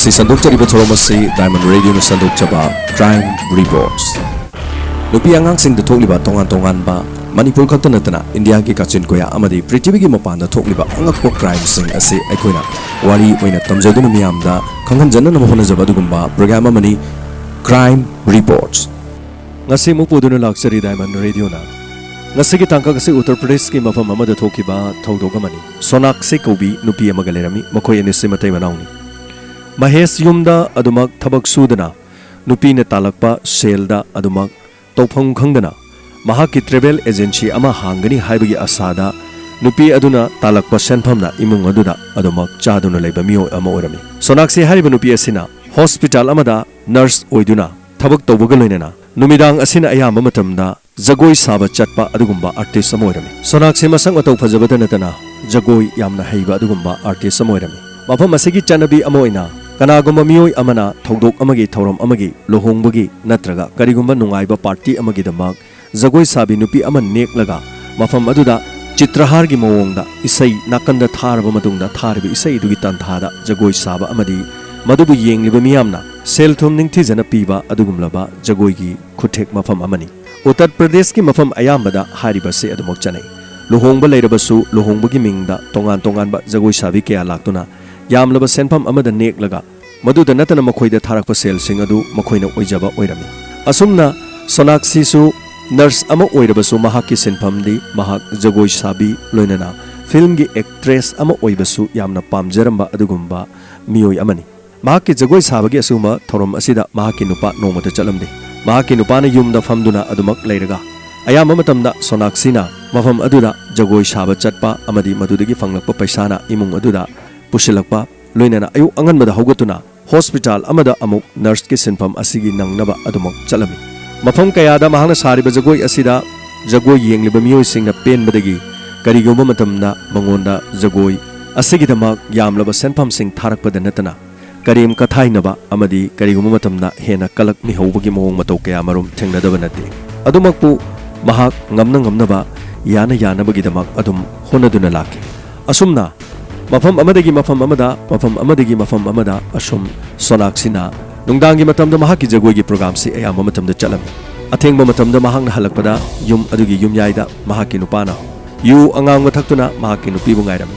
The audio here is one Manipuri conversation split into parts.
Ngasi sandok chariba thoromasi Diamond Radio na sandok chaba Crime Reports. Nupi angang sing da thokliba tongan ba Manipur khakta natana India ki kachin koya amadi prithvi gi mapanda thokliba angakpo crime sing ase aikoina wari oina tamjaduna miyamda khanghan janna nam hona jaba dugumba program amani Crime Reports. Ngasi mu puduna laksari Diamond Radio na ngasi gi tangka kasi Uttar Pradesh ki mafam amada thokiba thodok amani Sonakshi kobi nupi amaga lerami makhoi ani simatai manauni Mahesh yumda adumak thabak sudana nupi ne talakpa selda adumak tawpham khangdana mahaki travel agency ama hangani haibagi asada nupi aduna talakpa senphamna imung aduda adumak chaduna leiba miyo ama orami Sonakshi hariba nupi asina hospital amada nurse oiduna thabak tawbaga loinena numidang asina ayamba matamda Jagoi saba chatpa adugumba artist ama orami Sonakshi masang ataw phajabada natana Jagoi yamna haiba adugumba artist ama orami mafam asigi chanabi ama oina Kanagumba miyoi amana thodok amagi thorom amagi lohongbagi natraga karigumba nungaiba party amagi damak Jagoi sabi nupi ama neklaga mafam aduda chitrahar gi mawongda isai nakanda tharba matungda tharbi isai dugi tanthada Jagoi saba amadi madubu yengliba miyamna selthum ningthijana piba adugumlaba Jagoi gi khuthek mafam amani Uttar Pradesh ki mafam ayambada hariba se adumok chanai lohongba leirabasu lohongbagi mingda tongan ba Jagoi sabi kya laktuna Yamlaba senpam amada neklaga maduda natana makhoida tharakpa selsing adu makhoina oijaba oirami asumna Sonakshi su nurse ama oirabasu mahakki senpamdi mahak Jagoi sabi loinana film gi actress ama oibasu yamna pamjaramba adugumba miyoi amani mahakki Jagoi sabagi asuma thorom asida mahakki nupa nomata chalamde mahakki nupana yumda famduna adumak leiraga ayama matamda Sonakshi na mafam aduda Jagoi saba chatpa amadi madudagi fanglakpa paisana imung aduda Pushilakpa loinana ayu anganbada hogatuna hospital amada amuk nurse ki sinfam asigi nangnaba adumok chalami mafam kayada mahangna sariba Jagoi asida Jagoi yengliba miyoi singna penbadagi karigumba matamna mangonda Jagoi asigi damak yamlaba senfam sing tharakpada natana karim kathainaba amadi karigumba matamna hena kalak mi hobagi mawong mataw kaya marum thengnadaba nate adumakpu mahak ngamnaba yana bagi damak adum honaduna laki asumna Mafam amadagi mafam amada asum Sonakshi na nungdangi matamda mahaki Jagoi gi program si ayamba matamda chalami athengba matamda mahangna halakpada yum adugi yum yaida mahaki nupana yu angang mathaktuna mahaki nupi bu ngairami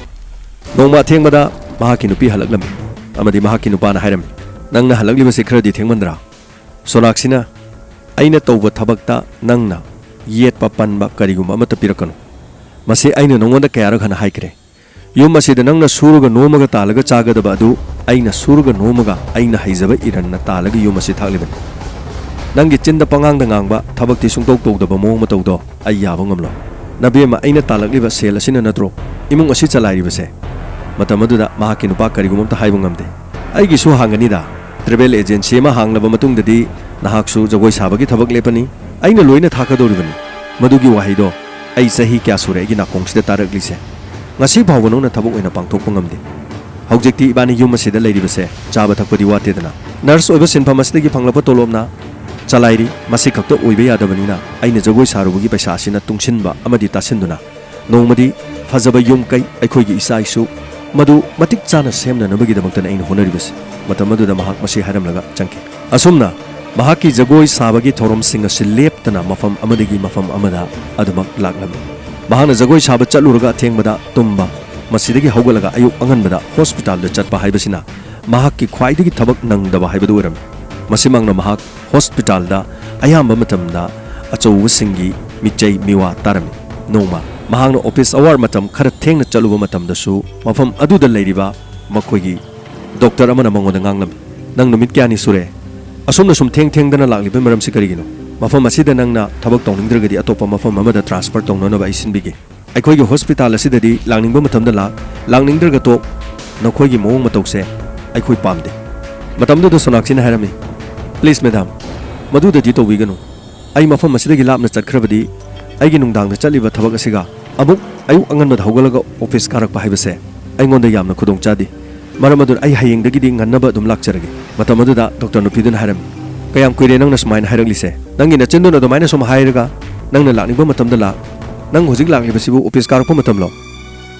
nongma athengmada mahaki nupi halaklami amadi mahaki nupana hairami nangna halakliba se khradi thengmandra Sonakshi na aina tawba thabakta nangna yetpa panba kariguma amata pirakanu mase aina nongonda kayara khana haikre Yum masida nangna suruga nomaga talaga chagadaba adu aina suruga nomaga aina haizaba iranna talaga yum masi thakliban nangi chinda pangangda ngangba thabakti sungtok tokdaba mawong matawdo ai yaba ngamlo nabema aina talakliba sel asina natro imung asi chalairibase matamaduda mahaki nupa karigumamta haibu ngamde aigi su hanganida travel agency ma hanglaba matungdadi nahaksu Jagoi sabagi thabak lepani aina loina thakadoribani madugi wahaido ai sahi kya sure gi nakongsida taraklise Ngasi phawba nongna thabok oina pangthokpa ngamde hawjekti ibani yum asida leiribase chaba thakpadi watedana nurse oiba sinpham asidagi phanglapa tolomna chalairi masi khakta oiba yadabanina aina Jagoi sarubugi paisa asina tungsinba amadi tasinduna nongmadi phajaba yum kai aikhoigi isaisu madu matik chana semna nabagi damakta aina honaribase matamaduda mahak masi haramlaga changke asumna mahaki Jagoi sabagi thorom singa sileptana mafam amadagi mafam amada adumak laklami Mahana Jagoi saba chaluraga athengmada tumba masidagi hogalaga ayuk anganbada hospital da chatpa haibasina mahakki khwaidagi thabak nangdaba haibadu oram masimangna mahak hospital da ayamba matamda achouwa singi michai miwa tarami noma mahangna office hour matam khara thengna chaluba matamda su mafam aduda leiriba makhoigi doctor amana mangoda nganglam nang numit kyani sure asumna sum thengdana lagliba maram sikarigino Mafam asida nangna thabak tongningragadi atopa mafam amada transfer tongnonaba isinbige aikhoigi hospital asidadi langningba matamda langningdraga to nakhoigi mawong matawse aikhoi pamde matamda Sonakshi na hairami please madam maduda di towiganu ai mafam asidagi lapna chatkrabadi aigi nungdangda chaliba thabak asiga amuk ayu anganbada hogalaga office karakpa haibase aingonda yamna khudong chadi maramadu ai hayengdagi nganaba dum lakcharage matamaduda Dr. Nupidun hairami Kayam kuire nangna sumaina hairanglise nangi na chinduna domaina sum hairaga nangna lakningba matamda la nang hojik laklibasibu office karakpa matamlo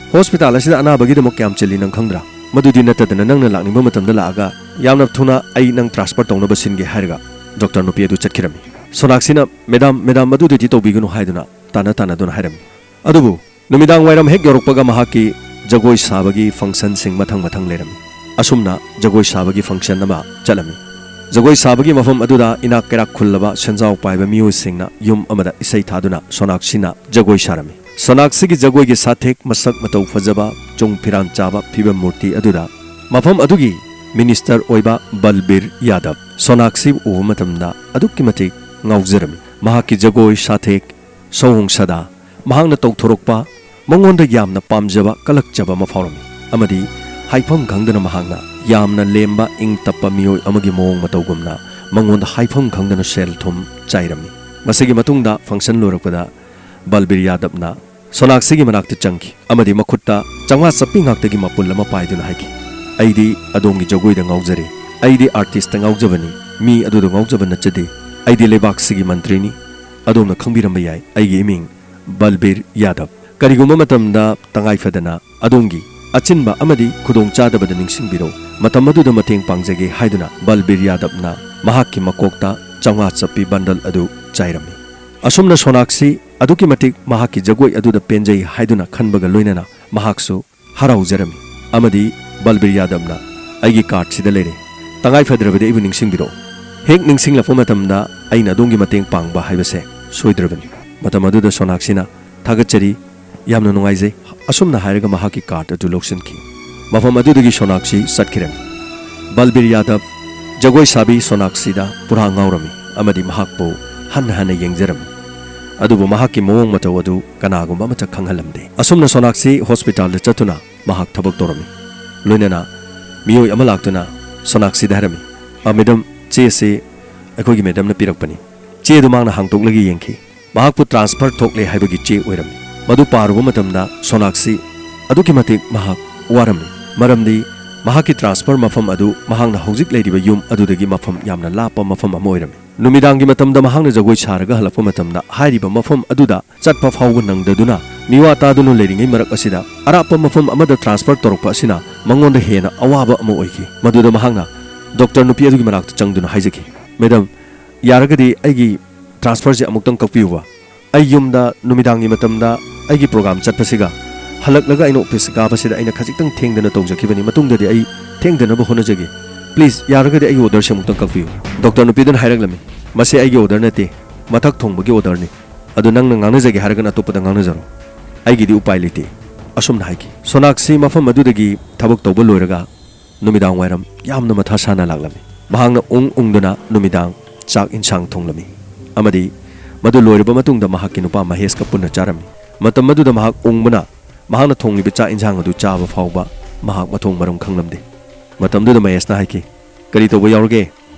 hospital asida anabagi demo kyam chili nang khangra madudi natadana nangna lakningba matamda laaga ꯌꯥꯝꯅ ꯊꯨꯅ ꯑꯩ ꯅꯪ ꯇ꯭ꯔꯥꯟꯁꯐꯔ ꯇꯧꯅꯕ ꯁꯤꯟꯒꯦ ꯍꯥꯏꯔꯒ ꯗꯣꯛꯇꯔ ꯅꯨꯄꯤ ꯑꯗꯨ ꯆꯠꯈꯤꯔꯝꯃꯤ ꯁꯣꯅꯥꯛꯁꯤꯅ ꯃꯦꯗꯥꯝ ꯑꯗꯨꯗꯤ ꯇꯧꯕꯤꯒꯅꯨ ꯍꯥꯏꯗꯨꯅ ꯇꯥꯟꯅꯗꯨꯅ ꯍꯥꯏꯔꯝꯃꯤ ꯑꯗꯨꯕꯨ ꯅꯨꯃꯤꯗꯥꯡ ꯋꯥꯏꯔꯝ ꯍꯦꯛ ꯌꯧꯔꯛꯄꯒ ꯃꯍꯥꯛꯀꯤ ꯖꯒꯣꯏ ꯁꯥꯕꯒꯤ ꯐꯪꯁꯟꯁꯤꯡ ꯃꯊꯪ ꯂꯩꯔꯝꯃꯤ ꯑꯁꯨꯝꯅ ꯖꯒꯣꯏ ꯁꯥꯕꯒꯤ ꯐꯪꯁꯟ ꯑꯃ ꯆꯠꯂꯝꯃꯤ ꯖꯒꯣꯏ ꯁꯥꯕꯒꯤ ꯃꯐꯝ ꯑꯗꯨꯗ ꯏꯅꯥꯛ ꯀꯩꯔꯥꯛ ꯈꯨꯜꯂꯕ ꯁꯦꯟꯖꯥꯎ ꯄꯥꯏꯕ ꯃꯤꯑꯣꯏꯁꯤꯡꯅ ꯌꯨꯝ ꯑꯃꯗ ꯏꯁꯩ ꯊꯥꯗꯨꯅ ꯁꯣꯅꯥꯛꯁꯤꯅ ꯖꯒꯣꯏ ꯁꯥꯔꯝꯃꯤ ꯁꯣꯅꯥꯛꯁꯤꯒꯤ ꯖꯒꯣꯏꯒꯤ ꯁꯥꯊꯦꯛ ꯃꯁꯛ ꯃꯇꯧ ꯐꯖꯕ ꯆꯨꯡ ꯐꯤꯔꯥꯟ ꯆꯥꯕ ꯐꯤꯕꯝ ꯃꯨꯔꯇꯤ ꯑꯗꯨꯗ ꯃꯐꯝ ꯑꯗꯨꯒꯤ ꯃꯤꯅꯤꯁꯇꯔ ꯑꯣꯏꯕ ꯕꯜꯕꯤꯔ ꯌꯥꯗꯕ ꯁꯣꯅꯥꯛꯁꯤ ꯎꯕ ꯃꯇꯝꯗ ꯑꯗꯨꯛꯀꯤ ꯃꯇꯤꯛ ꯉꯥꯎꯖꯔꯝꯃꯤ ꯃꯍꯥꯛꯀꯤ ꯖꯒꯣꯏ ꯁꯥꯊꯦꯛ ꯁꯑꯣꯡ ꯁꯥꯗꯥ ꯃꯍꯥꯛꯅ ꯇꯧꯊꯣꯔꯛꯄ ꯃꯉꯣꯟꯗ ꯌꯥꯝꯅ ꯄꯥꯝꯖꯕ ꯀꯂꯛꯆꯕ ꯑꯃ ꯐꯥꯎꯔꯝꯃꯤ ꯑꯃꯗꯤ ꯍꯥꯏꯐꯝ ꯈꯪꯗꯅ ꯃꯍꯥꯛꯅ ꯌꯥꯝꯅ ꯂꯦꯝꯕ ꯏꯪ ꯇꯞꯄ ꯃꯤꯑꯣꯏ ꯑꯃꯒꯤ ꯃꯑꯣꯡ ꯃꯇꯧꯒꯨꯝꯅ ꯃꯉꯣꯟꯗ ꯍꯥꯏꯐꯝ ꯈꯪꯗꯅ ꯁꯦꯜ ꯊꯨꯝ ꯆꯥꯏꯔꯝꯃꯤ ꯃꯁꯤꯒꯤ ꯃꯇꯨꯡꯗ ꯐꯪꯁꯟ ꯂꯣꯏꯔꯛꯄꯗ ꯕꯜꯕꯤꯔ ꯌꯥꯗꯕꯅ ꯁꯣꯅꯥꯛꯁꯤꯒꯤ ꯃꯅꯥꯛꯇ ꯆꯪꯈꯤ ꯑꯃꯗꯤ ꯃꯈꯨꯠꯇ ꯆꯥꯝꯃꯉꯥ ꯆꯞꯄꯤ ꯉꯥꯛꯇꯒꯤ ꯃꯄꯨꯜ ꯑꯃ ꯄꯥꯏꯗꯨꯅ ꯍꯥꯏꯈꯤ ꯑꯩꯗꯤ ꯑꯗꯣꯝꯒꯤ ꯖꯒꯣꯏꯗ ꯉꯥꯎꯖꯔꯦ ꯑꯩꯗꯤ ꯑꯥꯔꯇꯤꯁꯇ ꯉꯥꯎꯖꯕꯅꯤ ꯃꯤ ꯑꯗꯨꯗ ꯉꯥꯎꯖꯕ ꯅꯠꯆꯗꯦ ꯑꯩꯗꯤ ꯂꯩꯕꯥꯛꯁꯤꯒꯤ ꯃꯟꯇ꯭ꯔꯤꯅꯤ ꯑꯗꯣꯝꯅ ꯈꯪꯕꯤꯔꯝꯕ ꯌꯥꯏ ꯑꯩꯒꯤ ꯏꯃꯤꯡ ꯕꯜꯕꯤꯔ ꯌꯥꯗꯕ ꯀꯔꯤꯒꯨꯝꯕ ꯃꯇꯝꯗ ꯇꯉꯥꯏꯐꯗꯅ ꯑꯗꯣꯝꯒꯤ ꯑꯆꯤꯟꯕ ꯑꯃꯗꯤ ꯈꯨꯗꯣꯡꯆꯥꯗꯕꯗ ꯅꯤꯡꯁꯤꯡꯕꯤꯔꯣ ꯃꯇꯝ ꯑꯗꯨꯗ ꯃꯇꯦꯡ ꯄꯥꯡꯖꯒꯦ ꯍꯥꯏꯗꯨꯅ ꯕꯜꯕꯤꯔ ꯌꯥꯗꯕꯅ ꯃꯍꯥꯛꯀꯤ ꯃꯀꯣꯛꯇ ꯆꯥꯝꯃꯉꯥ ꯆꯞꯄꯤ ꯕꯟꯗꯜ ꯑꯗꯨ ꯆꯥꯏꯔꯝꯃꯤ ꯑꯁꯨꯝꯅ ꯁꯣꯅꯥꯛꯁꯤ ꯑꯗꯨꯛꯀꯤ ꯃꯇꯤꯛ ꯃꯍꯥꯛꯀꯤ ꯖꯒꯣꯏ ꯑꯗꯨꯗ ꯄꯦꯟꯖꯩ ꯍꯥꯏꯗꯨꯅ ꯈꯟꯕꯒ ꯂꯣꯏꯅꯅ ꯃꯍꯥꯛꯁꯨ ꯍꯔꯥꯎꯖꯔꯝꯃꯤ ꯑꯃꯗꯤ ꯕꯜꯕꯤꯔ ꯌꯥꯗꯕꯅ ꯑꯩꯒꯤ ꯀꯥꯔꯗꯁꯤꯗ ꯂꯩꯔꯦ ꯇꯉꯥꯏꯐꯗ꯭ꯔꯕꯗꯤ ꯑꯩꯕꯨ ꯅꯤꯡꯁꯤꯡꯕꯤꯔꯣ ꯍꯦꯛ ꯅꯤꯡꯁꯤꯡꯂꯛꯄ ꯃꯇꯝꯗ ꯑꯩꯅ ꯑꯗꯣꯝꯒꯤ ꯃꯇꯦꯡ ꯄꯥꯡꯕ ꯍꯥꯏꯕꯁꯦ ꯁꯣꯏꯗ꯭ꯔꯕꯅꯤ ꯃꯇꯝ ꯑꯗꯨꯗ ꯁꯣꯅꯥꯛꯁꯤꯅ ꯊꯥꯒꯠꯆꯔꯤ ꯌꯥꯝꯅ ꯅꯨꯡꯉꯥꯏꯖꯩ ꯑꯁꯨꯝꯅ ꯍꯥꯏꯔꯒ ꯃꯍꯥꯛꯀꯤ ꯀꯥꯔꯗ ꯑꯗꯨ ꯂꯧꯁꯤꯟꯈꯤ ꯃꯐꯝ ꯑꯗꯨꯗꯒꯤ ꯁꯣꯅꯥꯛꯁꯤ ꯆꯠꯈꯤꯔꯝꯃꯤ ꯕꯜꯕꯤꯔ ꯌꯥꯗꯕ ꯖꯒꯣꯏ ꯁꯥꯕꯤ ꯁꯣꯅꯥꯛꯁꯤꯗ ꯄꯨꯔꯥ ꯉꯥꯎꯔꯝꯃꯤ ꯑꯃꯗꯤ ꯃꯍꯥꯛꯄꯨ ꯍꯟꯅ ꯌꯦꯡꯖꯔꯝꯃꯤ ꯑꯗꯨꯕꯨ ꯃꯍꯥꯛꯀꯤ ꯃꯑꯣꯡ ꯃꯇꯧ ꯑꯗꯨ ꯀꯅꯥꯒꯨꯝꯕ ꯑꯃꯠꯇ ꯈꯪꯍꯜꯂꯝꯗꯦ ꯑꯁꯨꯝꯅ ꯁꯣꯅꯥꯛꯁꯤ ꯍꯣꯁꯄꯤꯇꯥꯜꯗ ꯆꯠꯇꯨꯅ ꯃꯍꯥꯛ ꯊꯕꯛ ꯇꯧꯔꯝꯃꯤ ꯂꯣꯏꯅꯅ ꯃꯤꯑꯣꯏ ꯑꯃ ꯂꯥꯛꯇꯨꯅ ꯁꯣꯅꯥꯛꯁꯤꯗ ꯍꯥꯏꯔꯝꯃꯤ ꯃꯦꯗꯝ ꯆꯦꯁꯤ ꯑꯩꯈꯣꯏꯒꯤ ꯃꯦꯗꯝꯅ ꯄꯤꯔꯛꯄꯅꯤ ꯆꯦꯗꯨ ꯃꯍꯥꯛꯅ ꯍꯥꯡꯇꯣꯛꯂꯒ ꯌꯦꯡꯈꯤ ꯃꯍꯥꯛꯄꯨ ꯇ꯭ꯔꯥꯟꯁꯐꯔ ꯊꯣꯛꯂꯦ ꯍꯥꯏꯕꯒꯤ ꯆꯦ ꯑꯣꯏꯔꯝꯃꯤ ꯃꯗꯨ ꯄꯥꯔꯨꯕ ꯃꯇꯝꯗ ꯁꯣꯅꯥꯛꯁꯤ ꯑꯗꯨꯛꯀꯤ ꯃꯇꯤꯛ ꯃꯍꯥꯛ ꯋꯥꯔꯝꯃꯤ ꯃꯔꯝꯗꯤ ꯃꯍꯥꯛꯀꯤ ꯇ꯭ꯔꯥꯟꯁꯐꯔ ꯃꯐꯝ ꯑꯗꯨ ꯃꯍꯥꯛꯅ ꯍꯧꯖꯤꯛ ꯂꯩꯔꯤꯕ ꯌꯨꯝ ꯑꯗꯨꯗꯒꯤ ꯃꯐꯝ ꯌꯥꯝꯅ ꯂꯥꯞꯄ ꯃꯐꯝ ꯑꯃ ꯑꯣꯏꯔꯝꯃꯤ ꯅꯨꯃꯤꯗꯥꯡꯒꯤ ꯃꯇꯝꯗ ꯃꯍꯥꯛꯅ ꯖꯒꯣꯏ ꯁꯥꯔꯒ ꯍꯜꯂꯛꯄ ꯃꯇꯝꯗ ꯍꯥꯏꯔꯤꯕ ꯃꯐꯝ ꯑꯗꯨꯗ ꯆꯠꯄ ꯐꯥꯎꯕ ꯅꯪꯗꯗꯨꯅ ꯃꯤꯋꯥ ꯇꯥꯗꯨꯅ ꯂꯩꯔꯤꯉꯩ ꯃꯔꯛ ꯑꯁꯤꯗ ꯑꯔꯥꯞꯄ ꯃꯐꯝ ꯑꯃꯗ ꯇ꯭ꯔꯥꯟꯁꯐꯔ ꯇꯧꯔꯛꯄ ꯑꯁꯤꯅ ꯃꯉꯣꯟꯗ ꯍꯦꯟꯅ ꯑꯋꯥꯕ ꯑꯃ ꯑꯣꯏꯈꯤ ꯃꯗꯨꯗ ꯃꯍꯥꯛꯅ ꯗꯣꯛꯇꯔ ꯅꯨꯄꯤ ꯑꯗꯨꯒꯤ ꯃꯅꯥꯛꯇ ꯆꯪꯗꯨꯅ ꯍꯥꯏꯖꯈꯤ ꯃꯦꯗꯝ ꯌꯥꯔꯒꯗꯤ ꯑꯩꯒꯤ ꯇ꯭ꯔꯥꯟꯁꯐꯔꯁꯦ ꯑꯃꯨꯛꯇꯪ ꯀꯛꯄꯤꯌꯨꯕ ꯑꯩ ꯌꯨꯝꯗ ꯅꯨꯃꯤꯗꯥꯡꯒꯤ ꯃꯇꯝꯗ ꯑꯩꯒꯤ ꯄ꯭ꯔꯣꯒ꯭ꯔꯥꯝ ꯆꯠꯄꯁꯤꯒ ꯍꯜꯂꯛꯂꯒ ꯑꯩꯅ ꯑꯣꯐꯤꯁ ꯀꯥꯕꯁꯤꯗ ꯑꯩꯅ ꯈꯖꯤꯛꯇꯪ ꯊꯦꯡꯗꯅ ꯇꯧꯖꯈꯤꯕꯅꯤ ꯃꯇꯨꯡꯗꯗꯤ ꯑꯩ ꯊꯦꯡꯗꯅꯕ ꯍꯣꯠꯅꯖꯒꯦ ꯄ꯭ꯂꯤꯖ ꯌꯥꯔꯒꯗꯤ ꯑꯩꯒꯤ ꯑꯣꯔꯗꯔꯁꯦ ꯑꯃꯨꯛꯇꯪ ꯀꯛꯄꯤꯌꯨ ꯗꯣꯛꯇꯔ ꯅꯨꯄꯤꯗꯨꯅ ꯍꯥꯏꯔꯛꯂꯝꯃꯤ ꯃꯁꯤ ꯑꯩꯒꯤ ꯑꯣꯔꯗꯔ ꯅꯠꯇꯦ ꯃꯊꯛ ꯊꯣꯡꯕꯒꯤ ꯑꯣꯔꯗꯔꯅꯤ ꯑꯗꯨ ꯅꯪꯅ ꯉꯥꯡꯅꯖꯒꯦ ꯍꯥꯏꯔꯒꯅ ꯑꯇꯣꯞꯄꯗ ꯉꯥꯡꯅꯖꯔꯣ ꯑꯩꯒꯤꯗꯤ ꯎꯄꯥꯏ ꯂꯩꯇꯦ ꯑꯁꯨꯝꯅ ꯍꯥꯏꯈꯤ ꯁꯣꯅꯥꯛꯁꯤ ꯃꯐꯝ ꯑꯗꯨꯗꯒꯤ ꯊꯕꯛ ꯇꯧꯕ ꯂꯣꯏꯔꯒ ꯅꯨꯃꯤꯗꯥꯡ ꯋꯥꯏꯔꯝ ꯌꯥꯝꯅ ꯃꯊꯥ ꯁꯥꯅ ꯂꯥꯛꯂꯝꯃꯤ ꯃꯍꯥꯛꯅ ꯎꯪꯗꯨꯅ ꯅꯨꯃꯤꯗꯥꯡ ꯆꯥꯛ ꯏꯟꯁꯥꯡ ꯊꯣꯡꯂꯝꯃꯤ ꯑꯃꯗꯤ ꯃꯗꯨ ꯂꯣꯏꯔꯕ ꯃꯇꯨꯡꯗ ꯃꯍꯥꯛꯀꯤ ꯅꯨꯄꯥ ꯃꯍꯦꯁꯀ ꯄꯨꯟꯅ ꯆꯥꯔꯝꯃꯤ ꯃꯇꯝ ꯑꯗꯨꯗ ꯃꯍꯥꯛ ꯎꯪꯕꯅ ꯃꯍꯥꯛꯅ ꯊꯣꯡꯂꯤꯕ ꯆꯥꯛ ꯏꯟꯁꯥꯡ ꯑꯗꯨ ꯆꯥꯕ ꯐꯥꯎꯕ ꯃꯍꯥꯛ ꯃꯊꯣꯡ ꯃꯔꯝ ꯈꯪꯂꯝꯗꯦ ꯃꯇꯝꯗꯨꯗ ꯃꯍꯦꯁꯅ ꯍꯥꯏꯈꯤ ꯀꯔꯤ ꯇꯧꯕ ꯌꯥꯎꯔꯒꯦ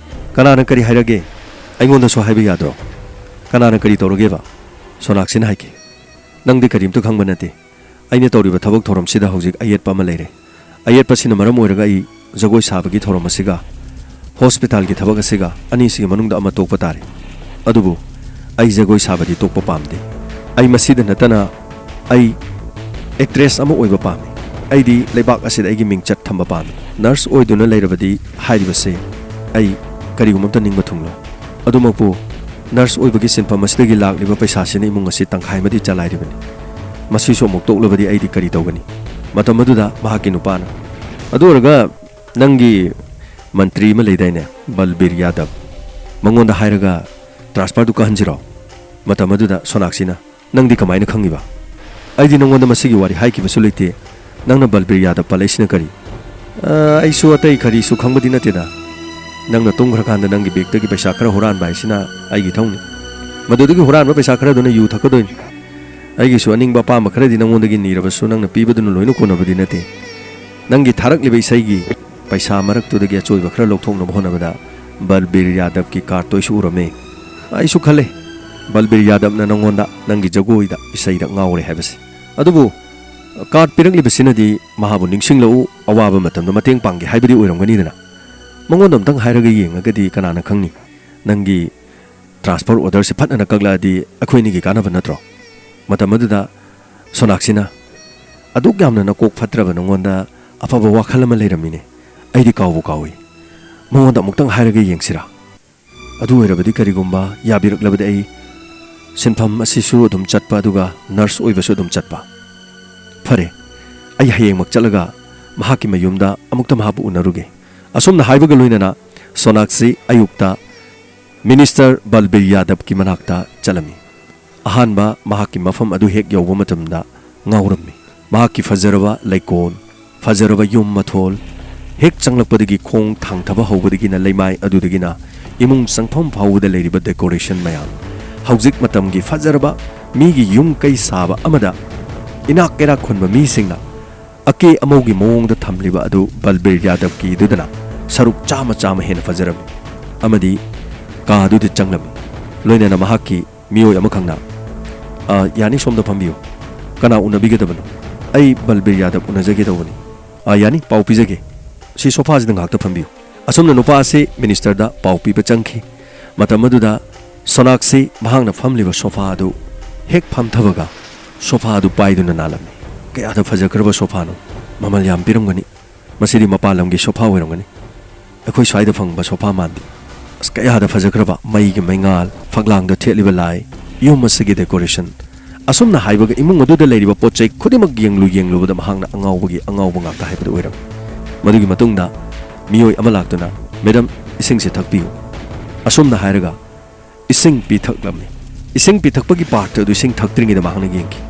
ꯀꯅꯥꯅ ꯀꯔꯤ ꯍꯥꯏꯔꯒꯦ ꯑꯩꯉꯣꯟꯗꯁꯨ ꯍꯥꯏꯕ ꯌꯥꯗ꯭ꯔꯣ ꯀꯅꯥꯅ ꯀꯔꯤ ꯇꯧꯔꯒꯦꯕ ꯁꯣꯅꯥꯛꯁꯤꯅ ꯍꯥꯏꯈꯤ ꯅꯪꯗꯤ ꯀꯔꯤꯝꯇ ꯈꯪꯕ ꯅꯠꯇꯦ ꯑꯩꯅ ꯇꯧꯔꯤꯕ ꯊꯕꯛ ꯊꯧꯔꯝꯁꯤꯗ ꯍꯧꯖꯤꯛ ꯑꯌꯦꯠꯄ ꯑꯃ ꯂꯩꯔꯦ ꯑꯌꯦꯠꯄꯁꯤꯅ ꯃꯔꯝ ꯑꯣꯏꯔꯒ ꯑꯩ ꯖꯒꯣꯏ ꯁꯥꯕꯒꯤ ꯊꯧꯔꯝ ꯑꯁꯤꯒ ꯍꯣꯁꯄꯤꯇꯥꯜꯒꯤ ꯊꯕꯛ ꯑꯁꯤꯒ ꯑꯅꯤꯁꯤꯒꯤ ꯃꯅꯨꯡꯗ ꯑꯃ ꯇꯣꯛꯄ ꯇꯥꯔꯦ ꯑꯗꯨꯕꯨ ꯑꯩ ꯖꯒꯣꯏ ꯁꯥꯕꯗꯤ ꯇꯣꯛꯄ ꯄꯥꯝꯗꯦ ꯑꯩ ꯃꯁꯤꯗ ꯅꯠꯇꯅ ꯑꯩ ꯑꯦꯛꯇ꯭ꯔꯦꯁ ꯑꯃ ꯑꯣꯏꯕ ꯄꯥꯝꯃꯤ ꯑꯩꯗꯤ ꯂꯩꯕꯥꯛ ꯑꯁꯤꯗ ꯑꯩꯒꯤ ꯃꯤꯡꯆꯠ ꯊꯝꯕ ꯄꯥꯝꯃꯤ ꯅꯔꯁ ꯑꯣꯏꯗꯨꯅ ꯂꯩꯔꯕꯗꯤ ꯍꯥꯏꯔꯤꯕꯁꯦ ꯑꯩ ꯀꯔꯤꯒꯨꯝꯕ ꯑꯝꯇ ꯅꯤꯡꯕ ꯊꯨꯡꯂꯣꯏ ꯑꯗꯨꯃꯛꯄꯨ ꯅꯔꯁ ꯑꯣꯏꯕꯒꯤ ꯁꯤꯟꯐꯝ ꯑꯁꯤꯗꯒꯤ ꯂꯥꯛꯂꯤꯕ ꯄꯩꯁꯥꯁꯤꯅ ꯏꯃꯨꯡ ꯑꯁꯤ ꯇꯪꯈꯥꯏ ꯑꯃꯗꯤ ꯆꯂꯥꯏꯔꯤꯕꯅꯤ ꯃꯁꯤꯁꯨ ꯑꯃꯨꯛ ꯇꯣꯛꯂꯕꯗꯤ ꯑꯩꯗꯤ ꯀꯔꯤ ꯇꯧꯒꯅꯤ ꯃꯇꯝ ꯑꯗꯨꯗ ꯃꯍꯥꯛꯀꯤ ꯅꯨꯄꯥꯅ ꯑꯗꯨ ꯑꯣꯏꯔꯒ ꯅꯪꯒꯤ ꯃꯟꯇ꯭ꯔꯤ ꯑꯃ ꯂꯩꯗꯥꯏꯅꯦ ꯕꯜꯕꯤꯔ ꯌꯥꯗꯕ ꯃꯉꯣꯟꯗ ꯍꯥꯏꯔꯒ ꯇ꯭ꯔꯥꯟꯁꯐꯔꯗꯨ ꯀꯥꯍꯟꯁꯤꯔꯣ ꯃꯇꯝ ꯑꯗꯨꯗ ꯁꯣꯅꯥꯛꯁꯤꯅ ꯅꯪꯗꯤ ꯀꯃꯥꯏꯅ ꯈꯪꯉꯤꯕ ꯑꯩꯗꯤ ꯅꯉꯣꯟꯗ ꯃꯁꯤꯒꯤ ꯋꯥꯔꯤ ꯍꯥꯏꯈꯤꯕꯁꯨ ꯂꯩꯇꯦ ꯅꯪꯅ ꯕꯜꯕꯤꯔ ꯌꯥꯗꯕ ꯄꯜꯂꯛꯏꯁꯤꯅ ꯀꯔꯤ ꯑꯩꯁꯨ ꯑꯇꯩ ꯀꯔꯤꯁꯨ ꯈꯪꯕꯗꯤ ꯅꯠꯇꯦꯗ ꯅꯪꯅ ꯇꯨꯝꯈ꯭ꯔꯀꯥꯟꯗ ꯅꯪꯒꯤ ꯕꯦꯒꯇꯒꯤ ꯄꯩꯁꯥ ꯈꯔ ꯍꯨꯔꯥꯟꯕ ꯍꯥꯏꯁꯤꯅ ꯑꯩꯒꯤ ꯊꯧꯅꯤ ꯃꯗꯨꯗꯒꯤ ꯍꯨꯔꯥꯟꯕ ꯄꯩꯁꯥ ꯈꯔꯗꯨꯅ ꯌꯨ ꯊꯛꯀꯗꯣꯏꯅꯤ ꯑꯩꯒꯤꯁꯨ ꯑꯅꯤꯡꯕ ꯑꯄꯥꯝꯕ ꯈꯔꯗꯤ ꯅꯉꯣꯟꯗꯒꯤ ꯅꯤꯔꯕꯁꯨ ꯅꯪꯅ ꯄꯤꯕꯗꯨꯅ ꯂꯣꯏꯅ ꯀꯣꯟꯅꯕꯗꯤ ꯅꯠꯇꯦ ꯅꯪꯒꯤ ꯊꯥꯔꯛꯂꯤꯕ ꯏꯁꯩꯒꯤ ꯄꯩꯁꯥ ꯃꯔꯛꯇꯨꯗꯒꯤ ꯑꯆꯣꯏꯕ ꯈꯔ ꯂꯧꯊꯣꯛꯅꯕ ꯍꯣꯠꯅꯕꯗ ꯕꯜꯕꯤꯔ ꯌꯥꯗꯕꯀꯤ ꯀꯥꯔꯗꯇꯣ ꯑꯩꯁꯨ ꯎꯔꯝꯃꯦ ꯑꯩꯁꯨ ꯈꯜꯂꯦ ꯕꯜꯕꯤꯔ ꯌꯥꯗꯕꯅ ꯅꯉꯣꯟꯗ ꯅꯪꯒꯤ ꯖꯒꯣꯏꯗ ꯏꯁꯩꯗ ꯉꯥꯎꯔꯦ ꯍꯥꯏꯕꯁꯦ ꯑꯗꯨꯕꯨ ꯀꯥꯔꯗ ꯄꯤꯔꯛꯂꯤꯕꯁꯤꯅꯗꯤ ꯃꯍꯥꯛꯕꯨ ꯅꯤꯡꯁꯤꯡꯂꯛꯎ ꯑꯋꯥꯕ ꯃꯇꯝꯗ ꯃꯇꯦꯡ ꯄꯥꯡꯒꯦ ꯍꯥꯏꯕꯗꯤ ꯑꯣꯏꯔꯝꯒꯅꯤꯗꯅ ꯃꯉꯣꯟꯗ ꯑꯝꯇꯪ ꯍꯥꯏꯔꯒ ꯌꯦꯡꯉꯒꯗꯤ ꯀꯅꯥꯅ ꯈꯪꯅꯤ ꯅꯪꯒꯤ ꯇ꯭ꯔꯥꯟꯁꯐꯔ ꯑꯣꯔꯗꯔꯁꯦ ꯐꯠꯅ ꯀꯛꯂꯛꯑꯗꯤ ꯑꯩꯈꯣꯏꯅꯤꯒꯤ ꯀꯥꯟꯅꯕ ꯅꯠꯇ꯭ꯔꯣ ꯃꯇꯝ ꯑꯗꯨꯗ ꯁꯣꯅꯥꯛꯁꯤꯅ ꯑꯗꯨꯛ ꯌꯥꯝꯅ ꯅꯀꯣꯛ ꯐꯠꯇ꯭ꯔꯕ ꯅꯉꯣꯟꯗ ꯑꯐꯕ ꯋꯥꯈꯜ ꯑꯃ ꯂꯩꯔꯝꯃꯤꯅꯦ ꯑꯩꯗꯤ ꯀꯥꯎꯕꯨ ꯀꯥꯎꯏ ꯃꯉꯣꯟꯗ ꯑꯃꯨꯛꯇꯪ ꯍꯥꯏꯔꯒ ꯌꯦꯡꯁꯤꯔꯥ ꯑꯗꯨ ꯑꯣꯏꯔꯕꯗꯤ ꯀꯔꯤꯒꯨꯝꯕ ꯌꯥꯕꯤꯔꯛꯂꯕꯗꯤ ꯑꯩ ꯁꯤꯟꯐꯝ ꯑꯁꯤꯁꯨ ꯑꯗꯨꯝ ꯆꯠꯄ ꯑꯗꯨꯒ ꯅꯔꯁ ꯑꯣꯏꯕꯁꯨ ꯑꯗꯨꯝ ꯆꯠꯄ ꯐꯔꯦ ꯑꯩ ꯍꯌꯦꯡꯃꯛ ꯆꯠꯂꯒ ꯃꯍꯥꯛꯀꯤ ꯃꯌꯨꯝꯗ ꯑꯃꯨꯛꯇ ꯃꯍꯥꯛꯄꯨ ꯎꯅꯔꯨꯒꯦ ꯑꯁꯨꯝꯅ ꯍꯥꯏꯕꯒ ꯂꯣꯏꯅꯅ ꯁꯣꯅꯥꯛꯁꯤ ꯑꯌꯨꯛꯇ ꯃꯤꯅꯤꯁꯇꯔ ꯕꯜꯕꯤꯔ ꯌꯥꯗꯕꯀꯤ ꯃꯅꯥꯛꯇ ꯆꯠꯂꯝꯃꯤ ꯑꯍꯥꯟꯕ ꯃꯍꯥꯛꯀꯤ ꯃꯐꯝ ꯑꯗꯨ ꯍꯦꯛ ꯌꯧꯕ ꯃꯇꯝꯗ ꯉꯥꯎꯔꯝꯃꯤ ꯃꯍꯥꯛꯀꯤ ꯐꯖꯔꯕ ꯂꯩꯀꯣꯜ ꯐꯖꯔꯕ ꯌꯨꯝ ꯃꯊꯣꯜ ꯍꯦꯛ ꯆꯪꯂꯛꯄꯗꯒꯤ ꯈꯣꯡ ꯊꯥꯡꯊꯕ ꯍꯧꯕꯗꯒꯤꯅ ꯂꯩꯃꯥꯏ ꯑꯗꯨꯗꯒꯤꯅ ꯏꯃꯨꯡ ꯆꯪꯐꯝ ꯐꯥꯎꯕꯗ ꯂꯩꯔꯤꯕ ꯗꯦꯀꯣꯔꯦꯁꯟ ꯃꯌꯥꯝ ꯍꯧꯖꯤꯛ ꯃꯇꯝꯒꯤ ꯐꯖꯔꯕ ꯃꯤꯒꯤ ꯌꯨꯝ ꯀꯩ ꯁꯥꯕ ꯑꯃꯗ ꯏꯅꯥꯛ ꯀꯩꯔꯥꯛ ꯈꯨꯟꯕ ꯃꯤꯁꯤꯡꯅ ꯑꯀꯦ ꯑꯃꯧꯒꯤ ꯃꯑꯣꯡꯗ ꯊꯝꯂꯤꯕ ꯑꯗꯨ ꯕꯜꯕꯤꯔ ꯌꯥꯗꯕꯀꯤꯗꯨꯗꯅ ꯁꯔꯨꯛ ꯆꯥꯝꯃ ꯍꯦꯟꯅ ꯐꯖꯔꯝꯃꯤ ꯑꯃꯗꯤ ꯀꯥ ꯑꯗꯨꯗ ꯆꯪꯂꯝꯃꯤ ꯂꯣꯏꯅꯅ ꯃꯍꯥꯛꯀꯤ ꯃꯤꯑꯣꯏ ꯑꯃꯈꯛꯅ ꯌꯥꯅꯤ ꯁꯣꯝꯗ ꯐꯝꯕꯤꯌꯨ ꯀꯅꯥ ꯎꯅꯕꯤꯒꯗꯕꯅꯣ ꯑꯩ ꯕꯜꯕꯤꯔ ꯌꯥꯗꯕ ꯎꯅꯖꯒꯦ ꯇꯧꯕꯅꯤ ꯌꯥꯅꯤ ꯄꯥꯎ ꯄꯤꯖꯒꯦ ꯁꯤ ꯁꯣꯐꯥꯁꯤꯗ ꯉꯥꯛꯇ ꯐꯝꯕꯤꯌꯨ ꯑꯁꯨꯝꯅ ꯅꯨꯄꯥ ꯑꯁꯤ ꯃꯤꯅꯤꯁꯇꯔꯗ ꯄꯥꯎ ꯄꯤꯕ ꯆꯪꯈꯤ ꯃꯇꯝ ꯑꯗꯨꯗ ꯁꯣꯅꯥꯛꯁꯤ ꯃꯍꯥꯛꯅ ꯐꯝꯂꯤꯕ ꯁꯣꯐꯥ ꯑꯗꯨ ꯍꯦꯛ ꯐꯝꯊꯕꯒ ꯁꯣꯐꯥ ꯑꯗꯨ ꯄꯥꯏꯗꯨꯅ ꯅꯥꯜꯂꯝꯃꯤ ꯀꯌꯥꯗ ꯐꯖꯈ꯭ꯔꯕ ꯁꯣꯐꯥꯅꯣ ꯃꯃꯜ ꯌꯥꯝ ꯄꯤꯔꯝꯒꯅꯤ ꯃꯁꯤꯗꯤ ꯃꯄꯥꯟ ꯂꯝꯒꯤ ꯁꯣꯐꯥ ꯑꯣꯏꯔꯝꯒꯅꯤ ꯑꯩꯈꯣꯏ ꯁ꯭ꯋꯥꯏꯗ ꯐꯪꯕ ꯁꯣꯐꯥ ꯃꯥꯟꯗꯦ ꯑꯁ ꯀꯌꯥꯗ ꯐꯖꯈ꯭ꯔꯕ ꯃꯩꯒꯤ ꯃꯩꯉꯥꯜ ꯐꯛꯂꯥꯡꯗ ꯊꯦꯠꯂꯤꯕ ꯂꯥꯏ ꯌꯨꯝ ꯑꯁꯤꯒꯤ ꯗꯦꯀꯣꯔꯦꯁꯟ ꯑꯁꯨꯝꯅ ꯍꯥꯏꯕꯒ ꯏꯃꯨꯡ ꯑꯗꯨꯗ ꯂꯩꯔꯤꯕ ꯄꯣꯠꯆꯩ ꯈꯨꯗꯤꯡꯃꯛ ꯌꯦꯡꯂꯨꯕꯗ ꯃꯍꯥꯛꯅ ꯑꯉꯥꯎꯕꯒꯤ ꯑꯉꯥꯎꯕ ꯉꯥꯛꯇ ꯍꯥꯏꯕꯗꯨ ꯑꯣꯏꯔꯝꯃꯤ ꯃꯗꯨꯒꯤ ꯃꯇꯨꯡꯗ ꯃꯤꯑꯣꯏ ꯑꯃ ꯂꯥꯛꯇꯨꯅ ꯃꯦꯗꯝ ꯏꯁꯤꯡꯁꯤ ꯊꯛꯄꯤꯌꯨ ꯑꯁꯨꯝꯅ ꯍꯥꯏꯔꯒ ꯏꯁꯤꯡ ꯄꯤꯊꯛꯂꯝꯃꯤ ꯏꯁꯤꯡ ꯄꯤꯊꯛꯄꯒꯤ ꯄꯥꯔꯠ ꯑꯗꯨ ꯏꯁꯤꯡ ꯊꯛꯇ꯭ꯔꯤꯉꯩꯗ ꯃꯍꯥꯛꯅ ꯌꯦꯡꯈꯤ